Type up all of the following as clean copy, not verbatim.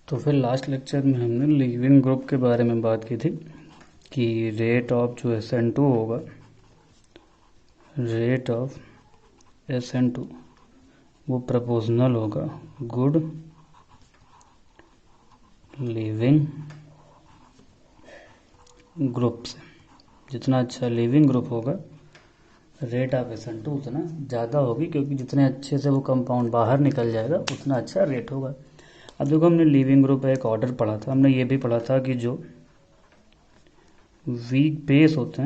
तो फिर last lecture में हमने लीविंग ग्रुप के बारे में बात की थी कि रेट ऑफ जो SN2 होगा, रेट ऑफ SN2 वो प्रोपोर्शनल होगा गुड लिविंग ग्रुप से। जितना अच्छा लिविंग ग्रुप होगा रेट ऑफ SN2 उतना ज़्यादा होगी, क्योंकि जितने अच्छे से वो कंपाउंड बाहर निकल जाएगा उतना अच्छा रेट होगा। अब देखो, हमने लिविंग ग्रुप का एक ऑर्डर पढ़ा था, हमने ये भी पढ़ा था कि जो वीक बेस होते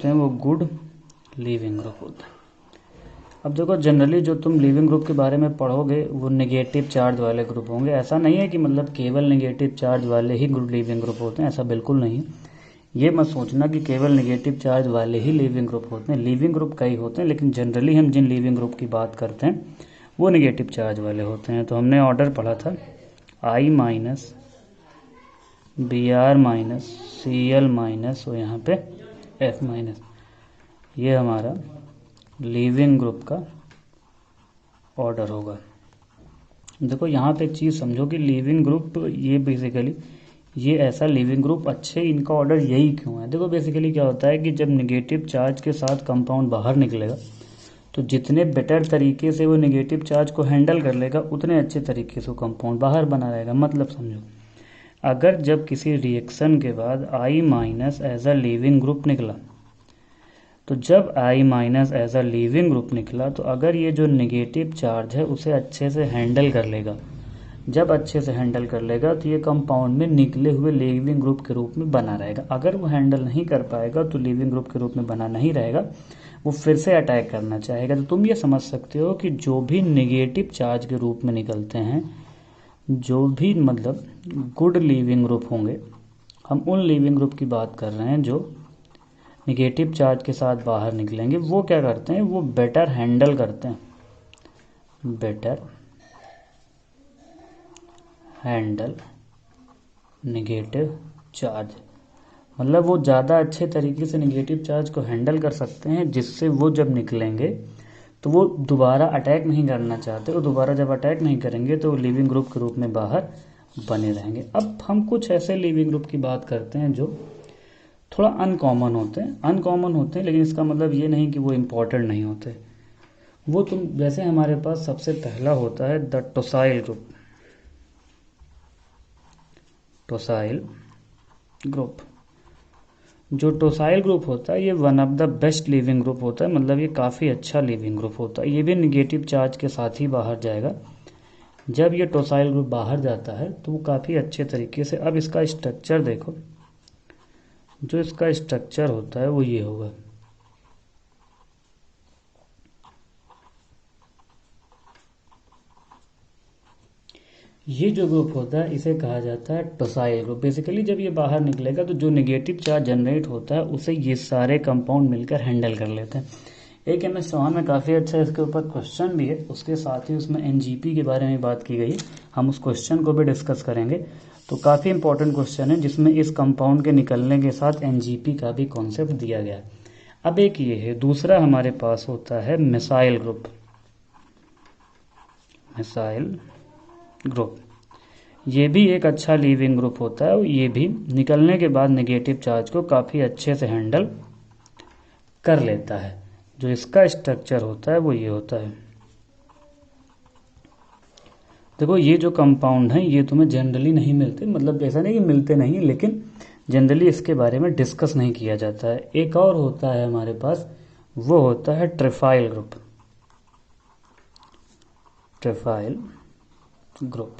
हैं वो गुड लिविंग ग्रुप होते हैं। अब देखो, जनरली जो तुम लिविंग ग्रुप के बारे में पढ़ोगे वो नेगेटिव चार्ज वाले ग्रुप होंगे। ऐसा नहीं है कि मतलब केवल नेगेटिव चार्ज वाले ही गुड लिविंग ग्रुप होते हैं, ऐसा बिल्कुल नहीं है। ये मत सोचना कि केवल नेगेटिव चार्ज वाले ही लिविंग ग्रुप होते हैं। लिविंग ग्रुप कई होते हैं, लेकिन जनरली हम जिन लिविंग ग्रुप की बात करते हैं वो नेगेटिव चार्ज वाले होते हैं। तो हमने ऑर्डर पढ़ा था I minus Br minus Cl minus और यहाँ पे F माइनस, ये हमारा लिविंग ग्रुप का ऑर्डर होगा। देखो, यहाँ पे एक चीज़ समझो कि लिविंग ग्रुप ये बेसिकली ये ऐसा लिविंग ग्रुप अच्छे, इनका ऑर्डर यही क्यों है। देखो, बेसिकली क्या होता है कि जब नेगेटिव चार्ज के साथ कंपाउंड बाहर निकलेगा तो जितने बेटर तरीके से वो नेगेटिव चार्ज को हैंडल कर लेगा उतने अच्छे तरीके से वो कंपाउंड बाहर बना रहेगा। मतलब समझो, अगर जब किसी रिएक्शन के बाद I minus as a leaving group निकला, तो जब I minus as a leaving group निकला तो अगर ये जो नेगेटिव चार्ज है उसे अच्छे से हैंडल कर लेगा, जब अच्छे से हैंडल कर लेगा तो ये कंपाउंड में निकले हुए लिविंग ग्रुप के रूप में बना रहेगा। अगर वो हैंडल नहीं कर पाएगा तो लिविंग ग्रुप के रूप में बना नहीं रहेगा, वो फिर से अटैक करना चाहेगा। तो तुम ये समझ सकते हो कि जो भी नेगेटिव चार्ज के रूप में निकलते हैं, जो भी मतलब गुड लिविंग ग्रुप होंगे, हम उन लिविंग ग्रुप की बात कर रहे हैं जो नेगेटिव चार्ज के साथ बाहर निकलेंगे। वो क्या करते हैं, वो बेटर हैंडल करते हैं, बेटर हैंडल नेगेटिव चार्ज। मतलब वो ज़्यादा अच्छे तरीके से नेगेटिव चार्ज को हैंडल कर सकते हैं, जिससे वो जब निकलेंगे तो वो दोबारा अटैक नहीं करना चाहते। वो दोबारा जब अटैक नहीं करेंगे तो वो लिविंग ग्रुप के रूप में बाहर बने रहेंगे। अब हम कुछ ऐसे लिविंग ग्रुप की बात करते हैं जो थोड़ा अनकॉमन होते हैं, लेकिन इसका मतलब ये नहीं कि वो इम्पोर्टेंट नहीं होते। वो तुम जैसे हमारे पास सबसे पहला होता है द टोसाइल ग्रुप। टोसाइल ग्रुप, जो टोसाइल ग्रुप होता है ये one of the best leaving group होता है। मतलब ये काफ़ी अच्छा लिविंग ग्रुप होता है। ये भी नेगेटिव चार्ज के साथ ही बाहर जाएगा। जब ये टोसाइल ग्रुप बाहर जाता है तो वो काफ़ी अच्छे तरीके से, अब इसका स्ट्रक्चर देखो, जो इसका स्ट्रक्चर होता है वो ये होगा। ये जो ग्रुप होता है इसे कहा जाता है टोसाइल ग्रुप। बेसिकली जब ये बाहर निकलेगा तो जो नेगेटिव चार्ज जनरेट होता है उसे ये सारे कंपाउंड मिलकर हैंडल कर लेते हैं। एक MS चौहान में काफ़ी अच्छा इसके ऊपर क्वेश्चन भी है, उसके साथ ही उसमें NGP के बारे में बात की गई। हम उस क्वेश्चन को भी डिस्कस करेंगे। तो काफ़ी इंपॉर्टेंट क्वेश्चन है जिसमें इस कंपाउंड के निकलने के साथ NGP का भी कॉन्सेप्ट दिया गया। अब एक ये है, दूसरा हमारे पास होता है मिसाइल ग्रुप। मिसाइल ग्रुप ये भी एक अच्छा लिविंग ग्रुप होता है। ये भी निकलने के बाद नेगेटिव चार्ज को काफ़ी अच्छे से हैंडल कर लेता है। जो इसका स्ट्रक्चर होता है वो ये होता है। देखो, ये जो कंपाउंड हैं ये तुम्हें जनरली नहीं मिलते, मतलब ऐसा नहीं कि मिलते नहीं, लेकिन जनरली इसके बारे में डिस्कस नहीं किया जाता है। एक और होता है हमारे पास, वो होता है ट्रिफाइल ग्रुप। ट्रिफाइल ग्रुप,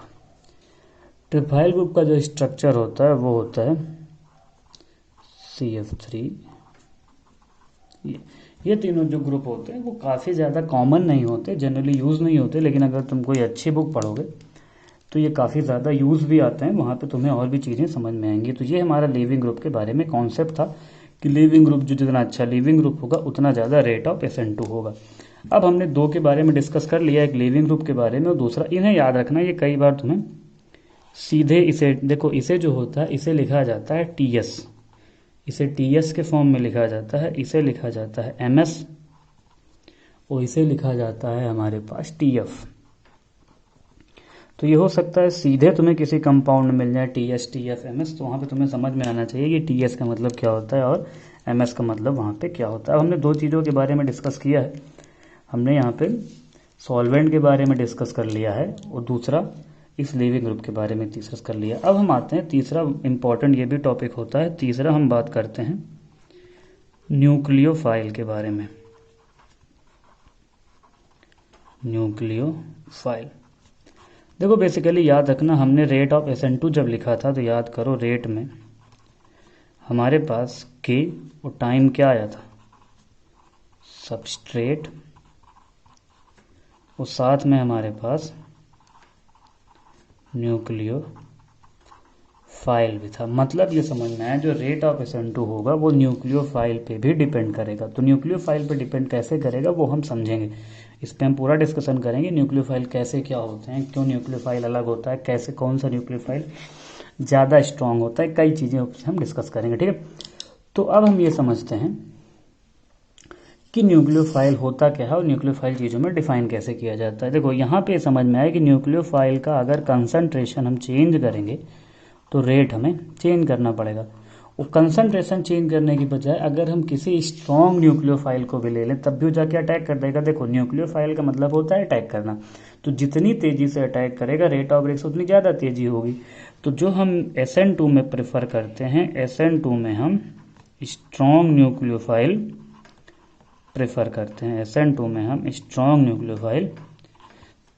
ट्रिफाइल ग्रुप का जो स्ट्रक्चर होता है वो होता है CF3। ये तीनों जो ग्रुप होते हैं वो काफ़ी ज़्यादा कॉमन नहीं होते, जनरली यूज़ नहीं होते, लेकिन अगर तुम कोई अच्छी बुक पढ़ोगे तो ये काफ़ी ज़्यादा यूज़ भी आते हैं। वहाँ पे तुम्हें और भी चीज़ें समझ में आएंगी। तो ये हमारा लिविंग ग्रुप के बारे में कॉन्सेप्ट था कि लिविंग ग्रुप जो जितना अच्छा लिविंग ग्रुप होगा उतना ज़्यादा रेट ऑफ SN2 होगा। अब हमने दो के बारे में डिस्कस कर लिया, एक लिविंग ग्रुप के बारे में और दूसरा, इन्हें याद रखना, ये कई बार तुम्हें सीधे इसे देखो, इसे जो होता है इसे लिखा जाता है TS, इसे TS के फॉर्म में लिखा जाता है, इसे लिखा जाता है MS और इसे लिखा जाता है हमारे पास TF। तो ये हो सकता है सीधे तुम्हें किसी कंपाउंड मिल जाए TS TF MS, तो वहाँ पे तुम्हें समझ में आना चाहिए कि TS का मतलब क्या होता है और MS का मतलब वहाँ पे क्या होता है। अब हमने दो चीज़ों के बारे में डिस्कस किया है, हमने यहाँ पे सॉल्वेंट के बारे में डिस्कस कर लिया है और दूसरा इस लिविंग ग्रुप के बारे में डिस्कस कर लिया। अब हम आते हैं तीसरा इम्पॉर्टेंट, ये भी टॉपिक होता है, तीसरा हम बात करते हैं न्यूक्लियोफाइल के बारे में। न्यूक्लियोफाइल देखो बेसिकली याद रखना, हमने रेट ऑफ SN2 जब लिखा था तो याद करो रेट में हमारे पास K और टाइम क्या आया था, सबस्ट्रेट, और साथ में हमारे पास न्यूक्लियोफाइल भी था। मतलब ये समझना है जो रेट ऑफ SN2 होगा वो न्यूक्लियोफाइल पे भी डिपेंड करेगा। तो न्यूक्लियोफाइल पे डिपेंड कैसे करेगा वो हम समझेंगे, इस पर हम पूरा डिस्कशन करेंगे। न्यूक्लियोफाइल कैसे क्या होते हैं, क्यों न्यूक्लियोफाइल अलग होता है, कैसे कौन सा न्यूक्लियोफाइल ज़्यादा स्ट्रांग होता है, कई चीज़ें हम डिस्कस करेंगे, ठीक है। तो अब हम ये समझते हैं कि न्यूक्लियोफाइल होता क्या है और न्यूक्लियोफाइल चीज़ों में डिफाइन कैसे किया जाता है। देखो यहाँ पे समझ में आया कि न्यूक्लियोफाइल का अगर कंसंट्रेशन हम चेंज करेंगे तो रेट हमें चेंज करना पड़ेगा। वो कंसंट्रेशन चेंज करने की बजाय अगर हम किसी स्ट्रॉन्ग न्यूक्लियोफाइल को भी ले लें तब भी वो जाके अटैक कर देगा। देखो न्यूक्लियोफाइल का मतलब होता है अटैक करना, तो जितनी तेज़ी से अटैक करेगा रेट ऑफ ब्रेक से उतनी ज़्यादा तेज़ी होगी। तो जो हम SN2 में प्रेफर करते हैं, SN2 में हम स्ट्रॉन्ग न्यूक्लियोफाइल प्रेफर करते हैं, SN2 में हम स्ट्रॉन्ग न्यूक्लियोफाइल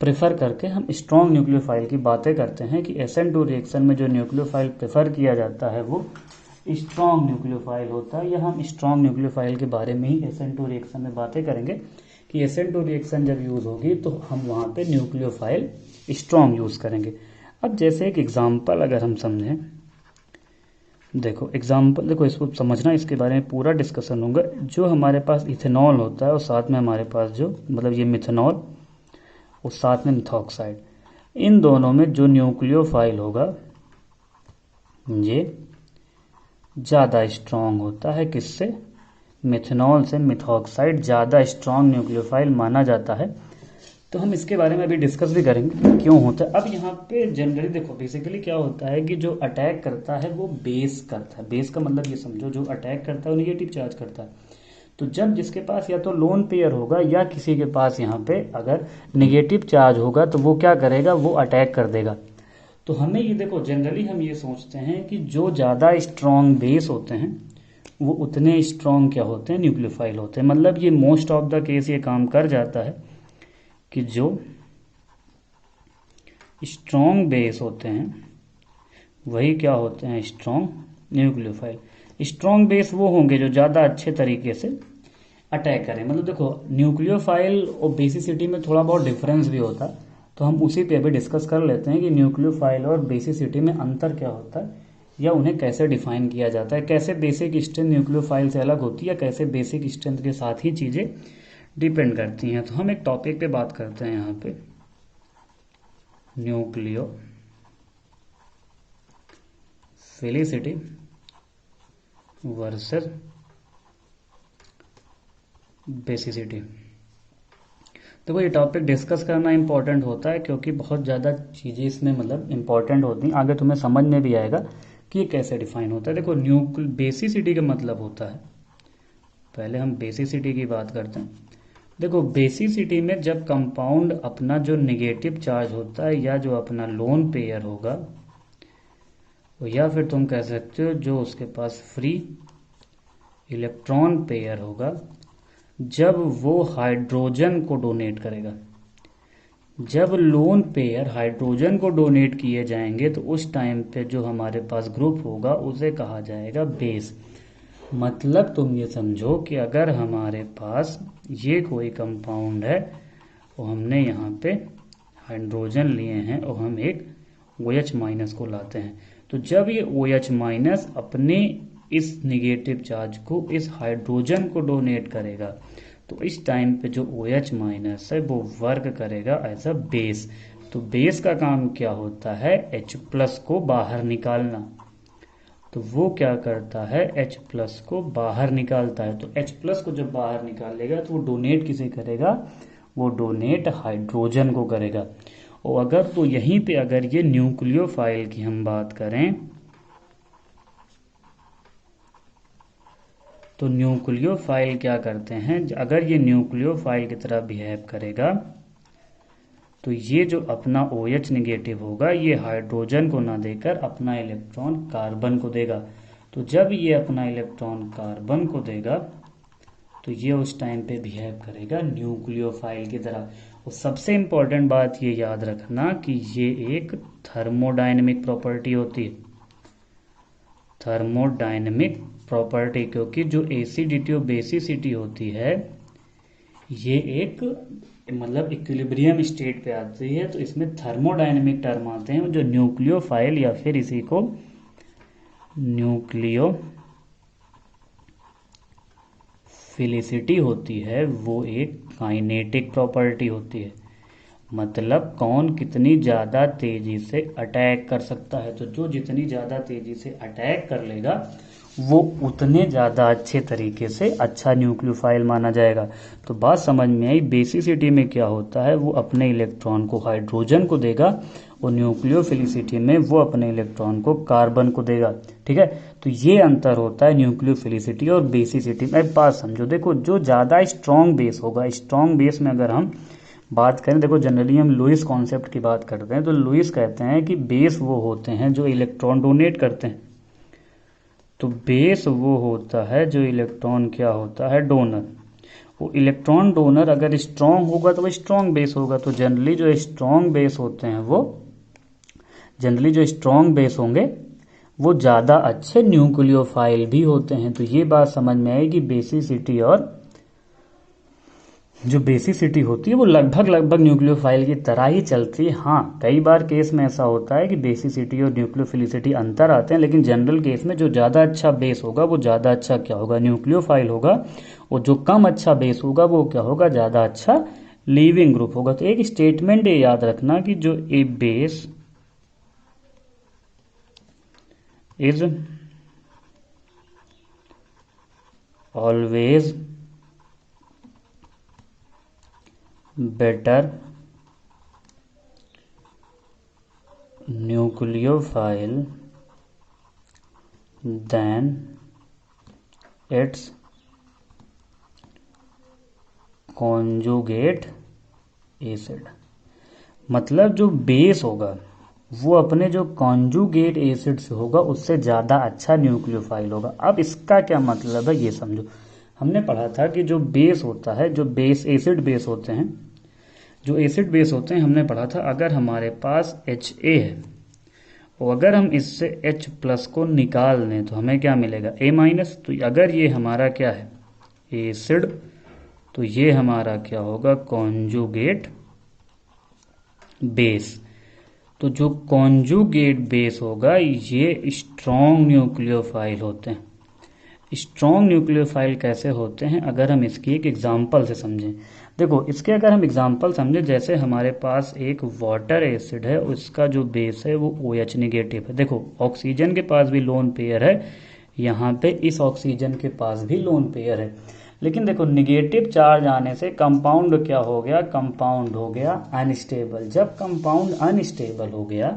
प्रेफर करके हम स्ट्रॉन्ग न्यूक्लियोफाइल की बातें करते हैं कि SN2 रिएक्शन में जो न्यूक्लियोफाइल प्रेफर किया जाता है वो स्ट्रॉन्ग न्यूक्लियोफाइल होता है। या हम स्ट्रॉन्ग न्यूक्लियोफाइल के बारे में ही SN2 रिएक्शन में बातें करेंगे कि SN2 रिएक्शन जब यूज़ होगी तो हम वहाँ पे न्यूक्लियोफाइल स्ट्रॉन्ग यूज़ करेंगे। अब जैसे एक एग्जाम्पल अगर हम समझें, देखो एग्जाम्पल, देखो इसको समझना, इसके बारे में पूरा डिस्कशन होगा। जो हमारे पास इथेनॉल होता है और साथ में हमारे पास जो मतलब ये मिथेनॉल और साथ में मिथॉक्साइड, इन दोनों में जो न्यूक्लियोफाइल होगा ये ज़्यादा स्ट्रॉन्ग होता है। किससे? मिथेनॉल से मिथॉक्साइड ज़्यादा स्ट्रॉन्ग न्यूक्लियोफाइल माना जाता है। तो हम इसके बारे में अभी डिस्कस भी करेंगे क्यों होता है। अब यहाँ पे जनरली देखो बेसिकली क्या होता है कि जो अटैक करता है वो बेस करता है। बेस का मतलब ये समझो जो अटैक करता है वो निगेटिव चार्ज करता है। तो जब जिसके पास या तो लोन पेयर होगा या किसी के पास यहाँ पे अगर निगेटिव चार्ज होगा तो वो क्या करेगा, वो अटैक कर देगा। तो हमें ये देखो जनरली हम ये सोचते हैं कि जो ज़्यादा स्ट्रॉन्ग बेस होते हैं वो उतने स्ट्रॉन्ग क्या होते हैं, न्यूक्लियोफाइल होते हैं। मतलब ये मोस्ट ऑफ द केस ये काम कर जाता है कि जो स्ट्रॉन्ग बेस होते हैं वही क्या होते हैं, स्ट्रॉन्ग न्यूक्लियोफाइल। स्ट्रॉन्ग बेस वो होंगे जो ज़्यादा अच्छे तरीके से अटैक करें। मतलब देखो न्यूक्लियोफाइल और बेसिसिटी में थोड़ा बहुत डिफरेंस भी होता है, तो हम उसी पे अभी डिस्कस कर लेते हैं कि न्यूक्लियोफाइल और बेसिसिटी में अंतर क्या होता है या उन्हें कैसे डिफाइन किया जाता है, कैसे बेसिक स्ट्रेंथ न्यूक्लियोफाइल से अलग होती है, कैसे बेसिक स्ट्रेंथ के साथ ही चीज़ें डिपेंड करती हैं। तो हम एक टॉपिक पे बात करते हैं यहाँ पे, न्यूक्लियोफिलिसिटी वर्सेस बेसिसिटी। देखो ये टॉपिक डिस्कस करना इंपॉर्टेंट होता है क्योंकि बहुत ज़्यादा चीज़ें इसमें मतलब इंपॉर्टेंट होती हैं, आगे तुम्हें समझ में भी आएगा कि ये कैसे डिफाइन होता है। देखो बेसिसिटी का मतलब होता है, पहले हम बेसिसिटी की बात करते हैं। देखो बेसिसिटी में जब कंपाउंड अपना जो नेगेटिव चार्ज होता है या जो अपना लोन पेयर होगा या फिर तुम कह सकते हो जो उसके पास फ्री इलेक्ट्रॉन पेयर होगा, जब वो हाइड्रोजन को डोनेट करेगा, जब लोन पेयर हाइड्रोजन को डोनेट किए जाएंगे तो उस टाइम पे जो हमारे पास ग्रुप होगा उसे कहा जाएगा बेस। मतलब तुम ये समझो कि अगर हमारे पास ये कोई कंपाउंड है और हमने यहाँ पे हाइड्रोजन लिए हैं और हम एक OH माइनस को लाते हैं, तो जब ये OH माइनस अपने इस निगेटिव चार्ज को इस हाइड्रोजन को डोनेट करेगा तो इस टाइम पे जो OH माइनस है वो वर्क करेगा एज अ बेस। तो बेस का काम क्या होता है, H प्लस को बाहर निकालना। तो वो क्या करता है, H प्लस को बाहर निकालता है। तो H प्लस को जब बाहर निकालेगा तो वो डोनेट किसे करेगा, वो डोनेट हाइड्रोजन को करेगा। और अगर तो यहीं पे अगर ये न्यूक्लियोफाइल की हम बात करें तो न्यूक्लियोफाइल क्या करते हैं, अगर ये न्यूक्लियोफाइल की तरह बिहेव करेगा तो ये जो अपना OH निगेटिव होगा ये हाइड्रोजन को ना देकर अपना इलेक्ट्रॉन कार्बन को देगा। तो जब ये अपना इलेक्ट्रॉन कार्बन को देगा तो ये उस टाइम पे बिहेव करेगा न्यूक्लियोफाइल की तरह। और सबसे इम्पोर्टेंट बात ये याद रखना कि ये एक थर्मोडायनेमिक प्रॉपर्टी होती है, थर्मोडायनेमिक प्रॉपर्टी, क्योंकि जो एसिडिटी और बेसिसिटी होती है ये एक मतलब इक्विलिब्रियम स्टेट पे आती है, तो इसमें थर्मोडायनेमिक टर्म आते हैं जो न्यूक्लियोफाइल या फिर इसी को न्यूक्लियोफिलिसिटी होती है वो एक काइनेटिक प्रॉपर्टी होती है, मतलब कौन कितनी ज़्यादा तेज़ी से अटैक कर सकता है। तो जो जितनी ज़्यादा तेज़ी से अटैक कर लेगा वो उतने ज़्यादा अच्छे तरीके से अच्छा न्यूक्लियोफाइल माना जाएगा। तो बात समझ में आई, बेसिसिटी में क्या होता है, वो अपने इलेक्ट्रॉन को हाइड्रोजन को देगा और न्यूक्लियोफिलिसिटी में वो अपने इलेक्ट्रॉन को कार्बन को देगा। ठीक है, तो ये अंतर होता है न्यूक्लियोफिलिसिटी और बेसिसिटी में। बात समझो, देखो जो ज़्यादा स्ट्रॉन्ग बेस होगा, स्ट्रॉन्ग बेस में अगर हम बात करें, देखो जनरली हम लुईस कॉन्सेप्ट की बात करते हैं तो लुईस कहते हैं कि बेस वो होते हैं जो इलेक्ट्रॉन डोनेट करते हैं। तो बेस वो होता है जो इलेक्ट्रॉन क्या होता है, डोनर। वो इलेक्ट्रॉन डोनर अगर स्ट्रॉन्ग होगा तो वो स्ट्रॉन्ग बेस होगा। तो जनरली जो स्ट्रॉन्ग बेस होते हैं वो जनरली जो स्ट्रॉन्ग बेस होंगे वो ज़्यादा अच्छे न्यूक्लियोफाइल भी होते हैं। तो ये बात समझ में आएगी, बेसिसिटी और जो बेसिसिटी होती है वो लगभग न्यूक्लियोफाइल की तरह ही चलती है। हाँ, कई बार केस में ऐसा होता है कि बेसिसिटी और न्यूक्लियोफिलिसिटी अंतर आते हैं, लेकिन जनरल केस में जो ज़्यादा अच्छा बेस होगा वो ज़्यादा अच्छा क्या होगा, न्यूक्लियोफाइल होगा, और जो कम अच्छा बेस होगा वो क्या होगा, ज़्यादा अच्छा लीविंग ग्रुप होगा। तो एक स्टेटमेंट ये याद रखना कि जो a base is always better nucleophile than its conjugate acid। मतलब जो बेस होगा वो अपने जो कॉन्जुगेट एसिड से होगा उससे ज़्यादा अच्छा न्यूक्लियोफाइल होगा। अब इसका क्या मतलब है ये समझो। हमने पढ़ा था कि जो बेस होता है, जो बेस एसिड बेस होते हैं, जो एसिड बेस होते हैं, हमने पढ़ा था अगर हमारे पास Ha है और अगर हम इससे H+ को निकाल दें तो हमें क्या मिलेगा, A-। तो अगर ये हमारा क्या है, एसिड, तो ये हमारा क्या होगा, कॉन्जुगेट बेस। तो जो कॉन्जुगेट बेस होगा ये स्ट्रॉन्ग न्यूक्लियोफाइल होते हैं। स्ट्रॉन्ग न्यूक्लियोफाइल कैसे होते हैं, अगर हम इसकी एक एग्जांपल से समझें। देखो इसके अगर हम एग्जांपल समझें, जैसे हमारे पास एक वाटर एसिड है, उसका जो बेस है वो OH निगेटिव है। देखो ऑक्सीजन के पास भी लोन पेयर है, यहाँ पे इस ऑक्सीजन के पास भी लोन पेयर है, लेकिन देखो निगेटिव चार्ज आने से कंपाउंड क्या हो गया, कंपाउंड हो गया अनस्टेबल। जब कंपाउंड अनस्टेबल हो गया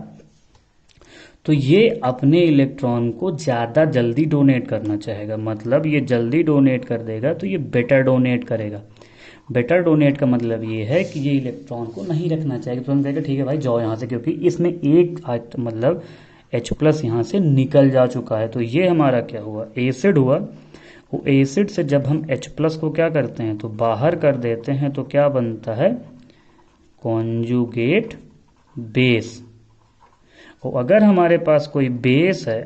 तो ये अपने इलेक्ट्रॉन को ज़्यादा जल्दी डोनेट करना चाहेगा, मतलब ये जल्दी डोनेट कर देगा तो ये बेटर डोनेट करेगा। बेटर डोनेट का मतलब ये है कि ये इलेक्ट्रॉन को नहीं रखना चाहेगा, तो हम कहेंगे ठीक है भाई जाओ यहाँ से, क्योंकि इसमें एक मतलब H+ यहाँ से निकल जा चुका है। तो ये हमारा क्या हुआ, एसिड हुआ। वो एसिड से जब हम H+ को क्या करते हैं तो बाहर कर देते हैं, तो क्या बनता है, कॉन्जुगेट बेस। और अगर हमारे पास कोई बेस है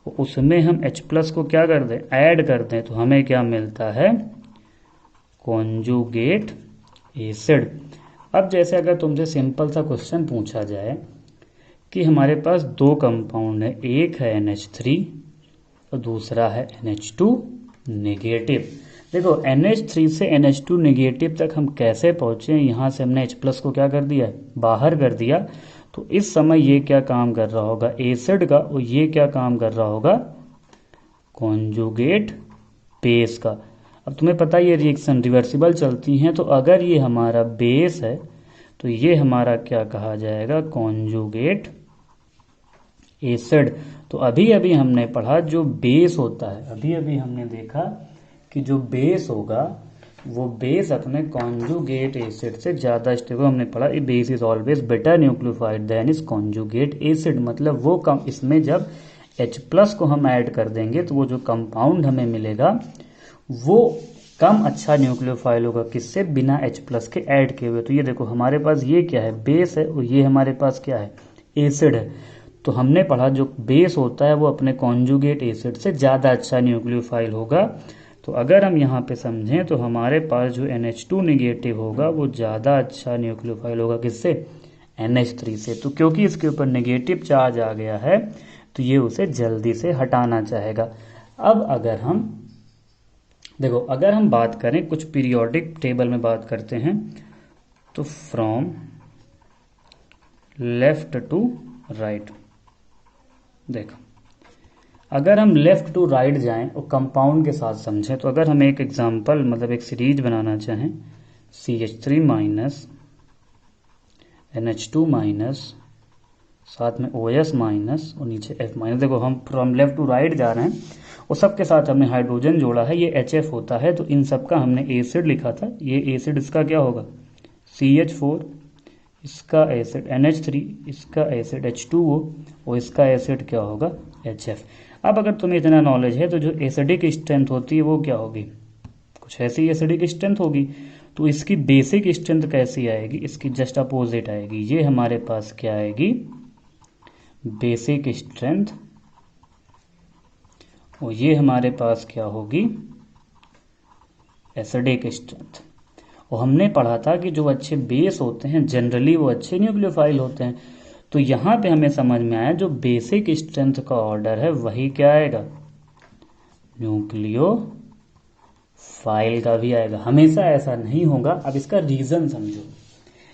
उसमें हम H+ को क्या कर दें, ऐड कर दें, तो हमें क्या मिलता है, कॉन्जुगेट एसिड। अब जैसे अगर तुमसे सिंपल सा क्वेश्चन पूछा जाए कि हमारे पास दो कंपाउंड है, एक है NH3 और दूसरा है NH2 नेगेटिव। देखो NH3 से NH2 नेगेटिव तक हम कैसे पहुँचे, यहाँ से हमने H+ को क्या कर दिया, बाहर कर दिया। तो इस समय ये क्या काम कर रहा होगा, एसिड का, और ये क्या काम कर रहा होगा, कॉन्जुगेट बेस का। अब तुम्हें पता है ये रिएक्शन रिवर्सिबल चलती हैं, तो अगर ये हमारा बेस है तो ये हमारा क्या कहा जाएगा, कॉन्जुगेट एसिड। तो अभी अभी हमने पढ़ा जो बेस होता है, अभी अभी हमने देखा कि जो बेस होगा वो बेस अपने कॉन्जुगेट एसिड से ज़्यादा स्टेबल, हमने पढ़ा a base is always better nucleophile than is conjugate acid. मतलब वो कम, इसमें जब H+ को हम ऐड कर देंगे तो वो जो कंपाउंड हमें मिलेगा वो कम अच्छा न्यूक्लियोफाइल होगा, किससे, बिना H+ के ऐड किए हुए। तो ये देखो हमारे पास ये क्या है, बेस है, और ये हमारे पास क्या है, एसिड है। तो हमने पढ़ा जो बेस होता है वो अपने कॉन्जुगेट एसिड से ज़्यादा अच्छा न्यूक्लियोफाइल होगा। तो अगर हम यहाँ पे समझें तो हमारे पास जो NH2 नेगेटिव होगा वो ज़्यादा अच्छा न्यूक्लियोफाइल होगा, किससे, NH3 से। तो क्योंकि इसके ऊपर नेगेटिव चार्ज आ गया है तो ये उसे जल्दी से हटाना चाहेगा। अब अगर हम देखो, अगर हम बात करें कुछ पीरियोडिक टेबल में बात करते हैं, तो फ्रॉम लेफ्ट टू राइट, देखो अगर हम लेफ्ट टू राइट जाएं और कंपाउंड के साथ समझें, तो अगर हम एक एग्जांपल मतलब एक सीरीज बनाना चाहें, CH3 माइनस NH2 माइनस साथ में OS माइनस और नीचे F माइनस। देखो हम फ्रॉम लेफ्ट टू राइट जा रहे हैं और सबके साथ हमने हाइड्रोजन जोड़ा है, ये HF होता है, तो इन सब का हमने एसिड लिखा था। ये एसिड इसका क्या होगा, CH4, इसका एसिड NH3, इसका एसिड H2O और इसका एसिड क्या होगा, HF। अब अगर तुम्हें इतना नॉलेज है तो जो एसिडिक स्ट्रेंथ होती है वो क्या होगी, कुछ ऐसी एसिडिक स्ट्रेंथ होगी। तो इसकी बेसिक स्ट्रेंथ कैसी आएगी, इसकी जस्ट अपोजिट आएगी। ये हमारे पास क्या आएगी, बेसिक स्ट्रेंथ, और ये हमारे पास क्या होगी, एसिडिक स्ट्रेंथ। और हमने पढ़ा था कि जो अच्छे बेस होते हैं जनरली वो अच्छे न्यूक्लियोफाइल होते हैं। तो यहाँ पे हमें समझ में आया जो बेसिक स्ट्रेंथ का ऑर्डर है वही क्या आएगा, न्यूक्लियोफाइल का भी आएगा। हमेशा ऐसा नहीं होगा। अब इसका रीज़न समझो।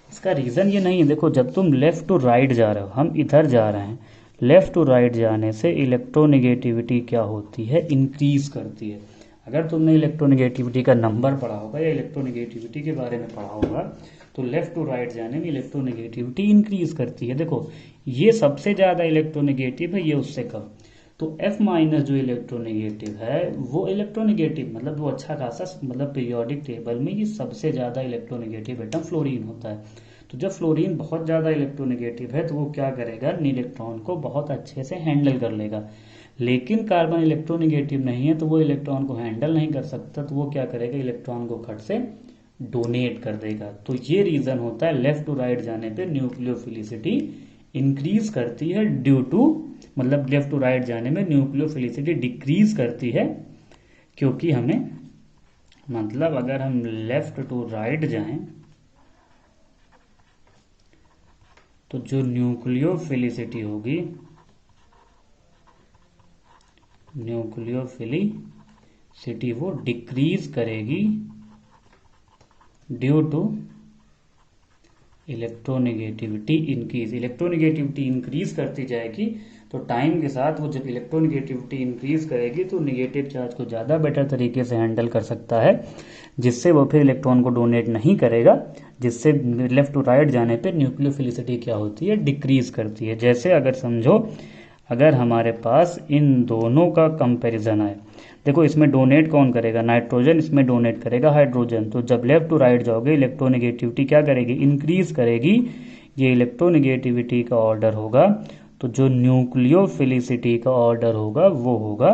इसका रीज़न ये नहीं है, देखो जब तुम लेफ़्ट टू राइट जा रहे हो, हम इधर जा रहे हैं, लेफ़्ट टू राइट जाने से इलेक्ट्रोनेगेटिविटी क्या होती है, इंक्रीज करती है। अगर तुमने इलेक्ट्रोनेगेटिविटी का नंबर पढ़ा होगा या इलेक्ट्रोनेगेटिविटी के बारे में पढ़ा होगा, तो लेफ़्ट टू राइट जाने में इलेक्ट्रोनेगेटिविटी इंक्रीज करती है। देखो ये सबसे ज़्यादा इलेक्ट्रोनेगेटिव है, ये उससे कम। तो F माइनस जो इलेक्ट्रोनेगेटिव है वो इलेक्ट्रोनेगेटिव मतलब वो अच्छा खासा मतलब पीरियोडिक टेबल में ये सबसे ज़्यादा इलेक्ट्रोनेगेटिव एटम फ्लोरीन होता है। तो जब फ्लोरीन बहुत ज़्यादा इलेक्ट्रोनेगेटिव है तो वो क्या करेगा, इलेक्ट्रॉन को बहुत अच्छे से हैंडल कर लेगा। लेकिन कार्बन इलेक्ट्रोनेगेटिव नहीं है तो वो इलेक्ट्रॉन को हैंडल नहीं कर सकता, तो वो क्या करेगा, इलेक्ट्रॉन को खट से डोनेट कर देगा। तो ये रीज़न होता है लेफ्ट टू राइट जाने पे न्यूक्लियोफिलिसिटी इंक्रीज करती है, ड्यू टू मतलब लेफ्ट टू राइट जाने में न्यूक्लियोफिलिसिटी डिक्रीज करती है, क्योंकि हमें मतलब अगर हम लेफ्ट टू राइट जाएं तो जो न्यूक्लियोफिलिसिटी होगी, न्यूक्लियोफिलिसिटी वो डिक्रीज करेगी due to electronegativity increase. Electronegativity increase करती जाएगी तो टाइम के साथ वो जब इलेक्ट्रोनेगेटिविटी इंक्रीज करेगी तो नेगेटिव चार्ज को ज़्यादा बेटर तरीके से हैंडल कर सकता है, जिससे वो फिर इलेक्ट्रॉन को डोनेट नहीं करेगा, जिससे लेफ्ट टू राइट जाने पे न्यूक्लियोफिलिसिटी क्या होती है, डिक्रीज करती है। जैसे अगर समझो अगर हमारे पास इन दोनों का कंपैरिजन आए, देखो इसमें डोनेट कौन करेगा, नाइट्रोजन, इसमें डोनेट करेगा हाइड्रोजन। तो जब लेफ्ट टू राइट जाओगे इलेक्ट्रोनेगेटिविटी क्या करेगी, इंक्रीज करेगी। ये इलेक्ट्रोनेगेटिविटी का ऑर्डर होगा, तो जो न्यूक्लियोफिलिसिटी का ऑर्डर होगा वो होगा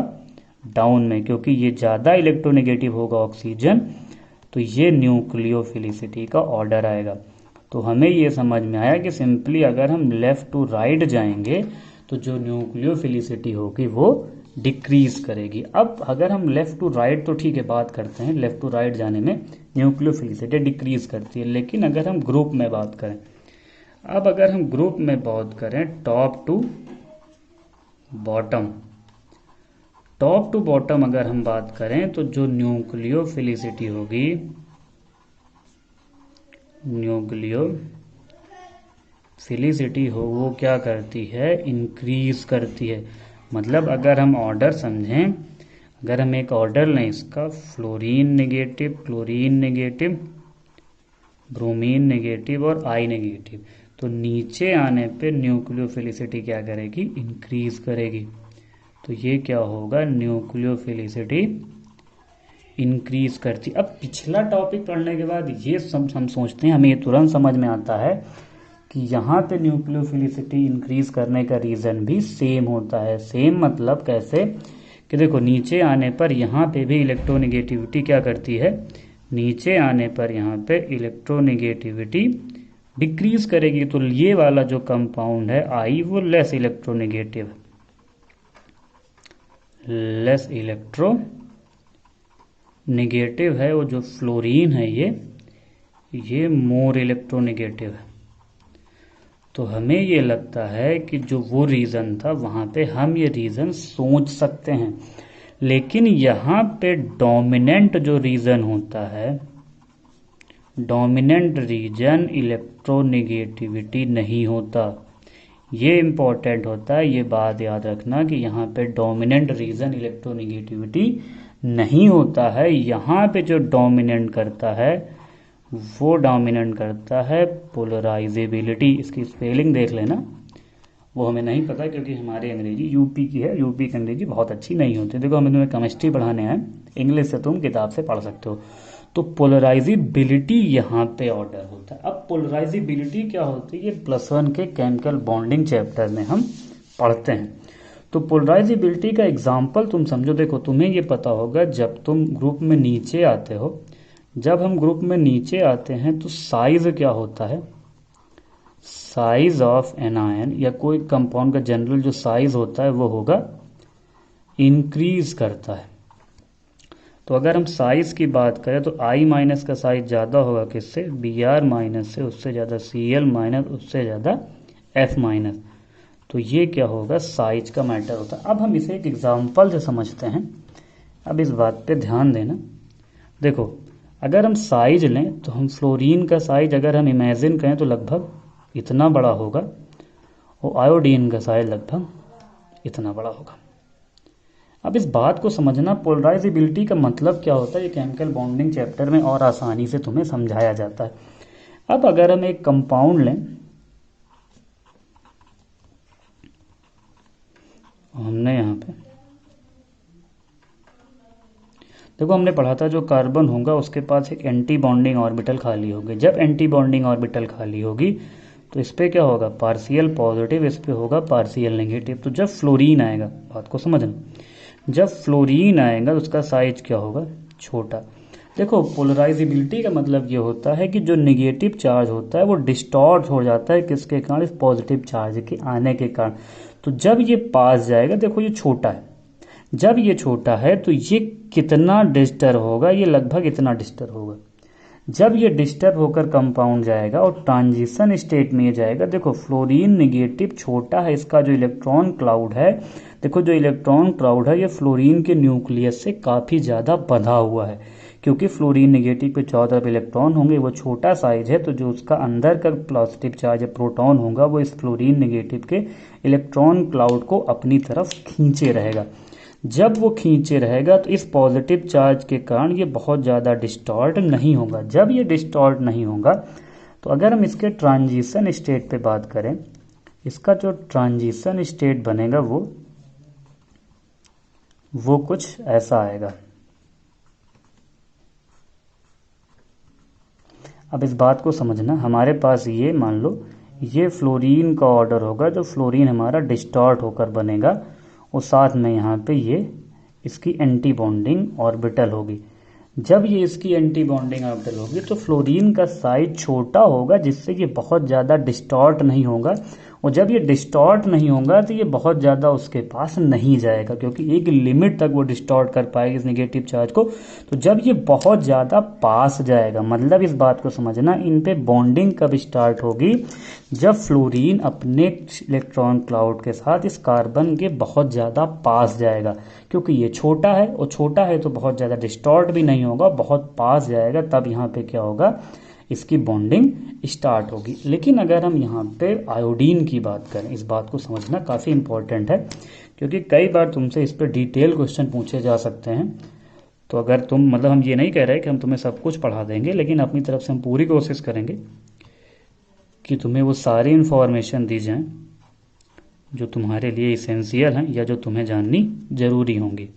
डाउन में, क्योंकि ये ज़्यादा इलेक्ट्रोनेगेटिव होगा ऑक्सीजन, तो ये न्यूक्लियोफिलिसिटी का ऑर्डर आएगा। तो हमें ये समझ में आया कि सिंपली अगर हम लेफ़्ट टू राइट जाएंगे तो जो न्यूक्लियोफिलिसिटी होगी वो डिक्रीज करेगी। अब अगर हम लेफ़्ट टू राइट तो ठीक है बात करते हैं, लेफ़्ट टू राइट जाने में न्यूक्लियोफिलिसिटी डिक्रीज करती है, लेकिन अगर हम ग्रुप में बात करें, अब अगर हम ग्रुप में बात करें top to bottom, top to bottom अगर हम बात करें तो जो न्यूक्लियोफिलिसिटी होगी, न्यूक्लियोफिलिसिटी हो वो क्या करती है, इंक्रीज करती है। मतलब अगर हम ऑर्डर समझें, अगर हम एक ऑर्डर लें इसका, fluorine negative, chlorine negative, bromine negative और आई नेगेटिव, तो नीचे आने पे न्यूक्लियोफिलिसिटी क्या करेगी, इंक्रीज करेगी। तो ये क्या होगा, न्यूक्लियोफिलिसिटी इंक्रीज करती। अब पिछला टॉपिक पढ़ने के बाद ये सब हम सोचते हैं, हमें ये तुरंत समझ में आता है कि यहाँ पे न्यूक्लियोफिलिसिटी इंक्रीज करने का रीज़न भी सेम होता है। सेम मतलब कैसे कि देखो नीचे आने पर यहाँ पे भी इलेक्ट्रोनेगेटिविटी क्या करती है, नीचे आने पर यहाँ पे इलेक्ट्रोनेगेटिविटी डिक्रीज करेगी। तो ये वाला जो कंपाउंड है आई वो less electronegative, less electro negative है। वो जो फ्लोरीन है ये मोर इलेक्ट्रोनेगेटिव है। तो हमें ये लगता है कि जो वो रीज़न था वहाँ पे हम ये रीज़न सोच सकते हैं, लेकिन यहाँ पे डोमिनेंट जो रीज़न होता है, डोमिनेंट रीजन इलेक्ट्रोनेगेटिविटी नहीं होता। ये इम्पोर्टेंट होता है, ये बात याद रखना कि यहाँ पे डोमिनेंट रीजन इलेक्ट्रोनेगेटिविटी नहीं होता है। यहाँ पे जो डोमिनेंट करता है वो डोमिनेंट करता है पोलराइजेबिलिटी। इसकी स्पेलिंग देख लेना, वो हमें नहीं पता क्योंकि हमारी अंग्रेजी यूपी की है, यूपी की अंग्रेजी बहुत अच्छी नहीं होती। देखो हमें तुम्हें केमिस्ट्री पढ़ाने हैं, इंग्लिश से तुम किताब से पढ़ सकते हो। तो पोलराइजेबिलिटी यहाँ पे ऑर्डर होता है। अब पोलराइजेबिलिटी क्या होती है, ये +1 के केमिकल बॉन्डिंग चैप्टर में हम पढ़ते हैं। तो पोलराइजेबिलिटी का एग्जाम्पल तुम समझो, देखो तुम्हें ये पता होगा जब तुम ग्रुप में नीचे आते हो, जब हम ग्रुप में नीचे आते हैं तो साइज क्या होता है, साइज ऑफ एन आयन या कोई कंपाउंड का जनरल जो साइज होता है वो होगा इंक्रीज करता है। तो अगर हम साइज की बात करें तो आई माइनस का साइज ज़्यादा होगा किससे, बी आर माइनस से, उससे ज़्यादा सी एल माइनस, उससे ज़्यादा एफ माइनस। तो ये क्या होगा, साइज का मैटर होता है। अब हम इसे एक एग्जाम्पल से समझते हैं। अब इस बात पे ध्यान देना, देखो अगर हम साइज लें तो हम फ्लोरीन का साइज अगर हम इमेजिन करें तो लगभग इतना बड़ा होगा, और आयोडीन का साइज लगभग इतना बड़ा होगा। अब इस बात को समझना, पोलराइजेबिलिटी का मतलब क्या होता है, ये केमिकल बॉन्डिंग चैप्टर में और आसानी से तुम्हें समझाया जाता है। अब अगर हम एक कंपाउंड लें, हमने यहाँ पे देखो हमने पढ़ा था जो कार्बन होगा उसके पास एक एंटी बॉन्डिंग ऑर्बिटल खाली होगी। जब एंटी बॉन्डिंग ऑर्बिटल खाली होगी तो इस पर क्या होगा, पार्शियल पॉजिटिव, इस पे होगा पार्शियल नेगेटिव। तो जब फ्लोरीन आएगा, बात को समझना, जब फ्लोरीन आएगा तो उसका साइज क्या होगा, छोटा। देखो पोलराइजेबिलिटी का मतलब ये होता है कि जो नेगेटिव चार्ज होता है वो डिस्टॉर्ट हो जाता है किसके कारण, इस पॉजिटिव चार्ज के आने के कारण। तो जब ये पास जाएगा, देखो ये छोटा है, जब ये छोटा है तो ये कितना डिस्टर्ब होगा, ये लगभग इतना डिस्टर्ब होगा। जब ये डिस्टर्ब होकर कंपाउंड जाएगा और ट्रांजिशन स्टेट में ये जाएगा, देखो फ्लोरीन नेगेटिव छोटा है, इसका जो इलेक्ट्रॉन क्लाउड है, देखो जो इलेक्ट्रॉन क्लाउड है ये फ्लोरीन के न्यूक्लियस से काफ़ी ज़्यादा बंधा हुआ है, क्योंकि फ्लोरीन नेगेटिव पे 14 तरफ इलेक्ट्रॉन होंगे, वो छोटा साइज है, तो जो उसका अंदर का पॉजिटिव चार्ज है प्रोटॉन होगा वो इस फ्लोरीन नेगेटिव के इलेक्ट्रॉन क्लाउड को अपनी तरफ खींचे रहेगा। जब वो खींचे रहेगा तो इस पॉजिटिव चार्ज के कारण ये बहुत ज़्यादा डिस्टॉर्ट नहीं होगा। जब ये डिस्टॉर्ट नहीं होगा तो अगर हम इसके ट्रांजिशन स्टेट पे बात करें, इसका जो ट्रांजिशन स्टेट बनेगा वो कुछ ऐसा आएगा। अब इस बात को समझना, हमारे पास ये मान लो ये फ्लोरीन का ऑर्डर होगा, जो फ्लोरीन हमारा डिस्टॉर्ट होकर बनेगा, और साथ में यहाँ पे ये इसकी एंटी बॉन्डिंग ऑर्बिटल होगी। जब ये इसकी एंटी बॉन्डिंग ऑर्बिटल होगी तो फ्लोरीन का साइज छोटा होगा, जिससे ये बहुत ज़्यादा डिस्टॉर्ट नहीं होगा, और जब ये डिस्टॉर्ट नहीं होगा तो ये बहुत ज़्यादा उसके पास नहीं जाएगा, क्योंकि एक लिमिट तक वो डिस्टॉर्ट कर पाएगी इस नेगेटिव चार्ज को। तो जब ये बहुत ज़्यादा पास जाएगा, मतलब इस बात को समझना, इन पे बॉन्डिंग कब स्टार्ट होगी, जब फ्लोरीन अपने इलेक्ट्रॉन क्लाउड के साथ इस कार्बन के बहुत ज़्यादा पास जाएगा, क्योंकि ये छोटा है, और छोटा है तो बहुत ज़्यादा डिस्टॉर्ट भी नहीं होगा, बहुत पास जाएगा, तब यहाँ पे क्या होगा, इसकी बॉन्डिंग स्टार्ट होगी। लेकिन अगर हम यहाँ पे आयोडीन की बात करें, इस बात को समझना काफ़ी इंपॉर्टेंट है, क्योंकि कई बार तुमसे इस पर डिटेल क्वेश्चन पूछे जा सकते हैं। तो अगर तुम मतलब हम ये नहीं कह रहे कि हम तुम्हें सब कुछ पढ़ा देंगे, लेकिन अपनी तरफ से हम पूरी कोशिश करेंगे कि तुम्हें वो सारी इन्फॉर्मेशन दी जाए जो तुम्हारे लिए इसेंशियल हैं या जो तुम्हें जाननी ज़रूरी होंगी।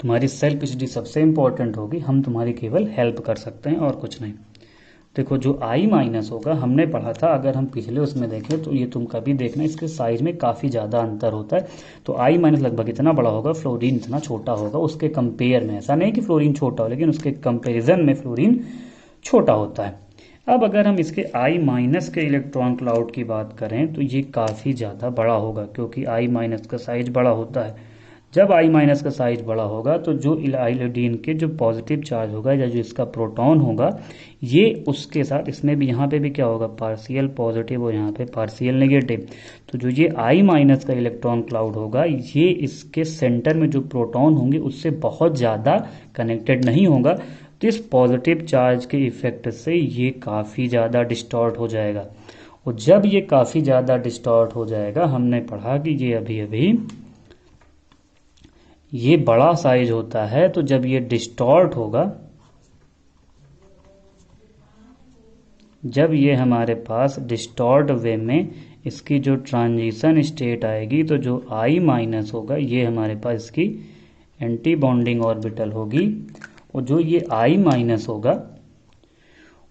तुम्हारी सेल्फ स्टडी सबसे इम्पोर्टेंट होगी, हम तुम्हारी केवल हेल्प कर सकते हैं और कुछ नहीं। देखो जो आई माइनस होगा हमने पढ़ा था, अगर हम पिछले उसमें देखें तो ये तुम कभी देखना इसके साइज में काफ़ी ज़्यादा अंतर होता है। तो आई माइनस लगभग इतना बड़ा होगा, फ्लोरीन इतना छोटा होगा उसके कंपेयर में। ऐसा नहीं कि फ्लोरीन छोटा हो, लेकिन उसके कंपेरिजन में फ्लोरीन छोटा होता है। अब अगर हम इसके आई माइनस के इलेक्ट्रॉन क्लाउड की बात करें तो ये काफ़ी ज़्यादा बड़ा होगा, क्योंकि आई माइनस का साइज बड़ा होता है। जब आई माइनस का साइज बड़ा होगा तो जो आयोडीन के जो पॉजिटिव चार्ज होगा या जो इसका प्रोटॉन होगा, ये उसके साथ इसमें भी यहाँ पे भी क्या होगा, पार्शियल पॉजिटिव और यहाँ पे पार्शियल नेगेटिव। तो जो ये आई माइनस का इलेक्ट्रॉन क्लाउड होगा, ये इसके सेंटर में जो प्रोटॉन होंगे उससे बहुत ज़्यादा कनेक्टेड नहीं होगा। तो इस पॉजिटिव चार्ज के इफेक्ट से ये काफ़ी ज़्यादा डिस्टॉर्ट हो जाएगा। और जब ये काफ़ी ज़्यादा डिस्टॉर्ट हो जाएगा, हमने पढ़ा कि ये अभी ये बड़ा साइज होता है, तो जब ये डिस्टॉर्ट होगा, जब ये हमारे पास डिस्टॉर्ट वे में इसकी जो ट्रांजिशन स्टेट आएगी, तो जो आई माइनस होगा ये हमारे पास इसकी एंटी बॉन्डिंग ऑर्बिटल होगी। और जो ये आई माइनस होगा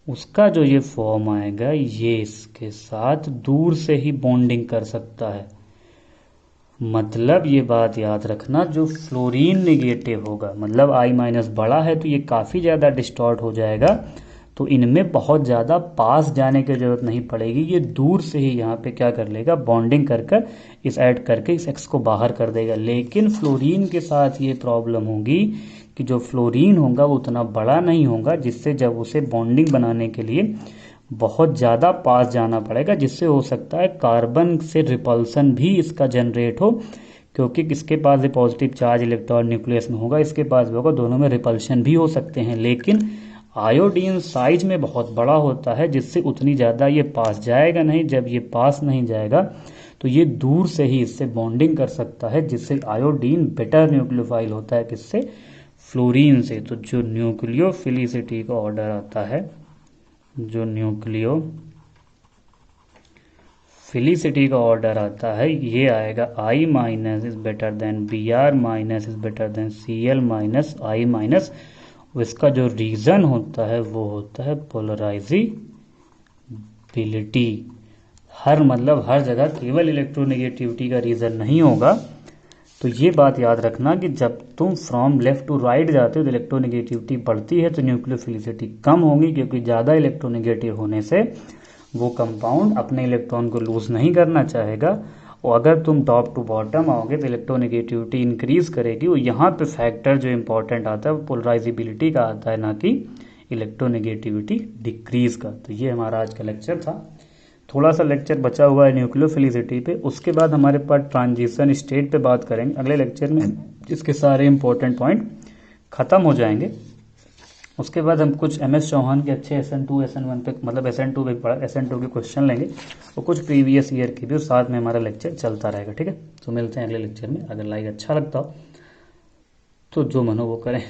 उसका जो ये फॉर्म आएगा, ये इसके साथ दूर से ही बॉन्डिंग कर सकता है। मतलब ये बात याद रखना, जो फ्लोरीन नेगेटिव होगा, मतलब आई माइनस बड़ा है तो ये काफ़ी ज़्यादा डिस्टॉर्ट हो जाएगा, तो इनमें बहुत ज़्यादा पास जाने की ज़रूरत नहीं पड़ेगी। ये दूर से ही यहाँ पे क्या कर लेगा, बॉन्डिंग कर कर इस ऐड करके इस एक्स को बाहर कर देगा। लेकिन फ्लोरीन के साथ ये प्रॉब्लम होगी कि जो फ्लोरीन होगा वो उतना बड़ा नहीं होगा, जिससे जब उसे बॉन्डिंग बनाने के लिए बहुत ज़्यादा पास जाना पड़ेगा, जिससे हो सकता है कार्बन से रिपल्सन भी इसका जनरेट हो, क्योंकि इसके पास ये पॉजिटिव चार्ज इलेक्ट्रॉन न्यूक्लियस में होगा, इसके पास भी होगा, दोनों में रिपल्शन भी हो सकते हैं। लेकिन आयोडीन साइज में बहुत बड़ा होता है, जिससे उतनी ज़्यादा ये पास जाएगा नहीं। जब ये पास नहीं जाएगा तो ये दूर से ही इससे बॉन्डिंग कर सकता है, जिससे आयोडीन बेटर न्यूक्लियोफाइल होता है किससे, फ्लोरीन से। तो जो न्यूक्लियोफिलिसिटी का ऑर्डर आता है, जो न्यूक्लियोफिलिसिटी का ऑर्डर आता है, ये आएगा I minus is better than B R minus is better than C L minus I minus. इसका जो रीज़न होता है वो होता है पोलराइजिबिलिटी। मतलब हर जगह केवल इलेक्ट्रोनेगेटिविटी का रीज़न नहीं होगा। तो ये बात याद रखना कि जब तुम फ्रॉम लेफ्ट टू राइट जाते हो तो इलेक्ट्रोनेगेटिविटी बढ़ती है, तो न्यूक्लियोफिलिसिटी कम होगी, क्योंकि ज़्यादा इलेक्ट्रोनेगेटिव होने से वो कंपाउंड अपने इलेक्ट्रॉन को लूज नहीं करना चाहेगा। और अगर तुम टॉप टू बॉटम आओगे तो इलेक्ट्रोनेगेटिविटी इंक्रीज करेगी। और यहाँ पे फैक्टर जो इंपॉर्टेंट आता है वो पोलराइजिबिलिटी का आता है, ना कि इलेक्ट्रोनेगेटिविटी डिक्रीज का। तो ये हमारा आज का लेक्चर था। थोड़ा सा लेक्चर बचा हुआ है न्यूक्लियोफिलिसिटी पे, उसके बाद हमारे पास ट्रांजिशन स्टेट पे बात करेंगे अगले लेक्चर में, जिसके सारे इंपॉर्टेंट पॉइंट खत्म हो जाएंगे। उसके बाद हम कुछ MS चौहान के अच्छे SN2 SN1 पे, मतलब SN2 पे पढ़ा, SN2 के क्वेश्चन लेंगे और कुछ प्रीवियस ईयर के भी, और साथ में हमारा लेक्चर चलता रहेगा। ठीक है, तो मिलते हैं अगले लेक्चर में। अगर लाइक अच्छा लगता हो तो जो मनो वो करें,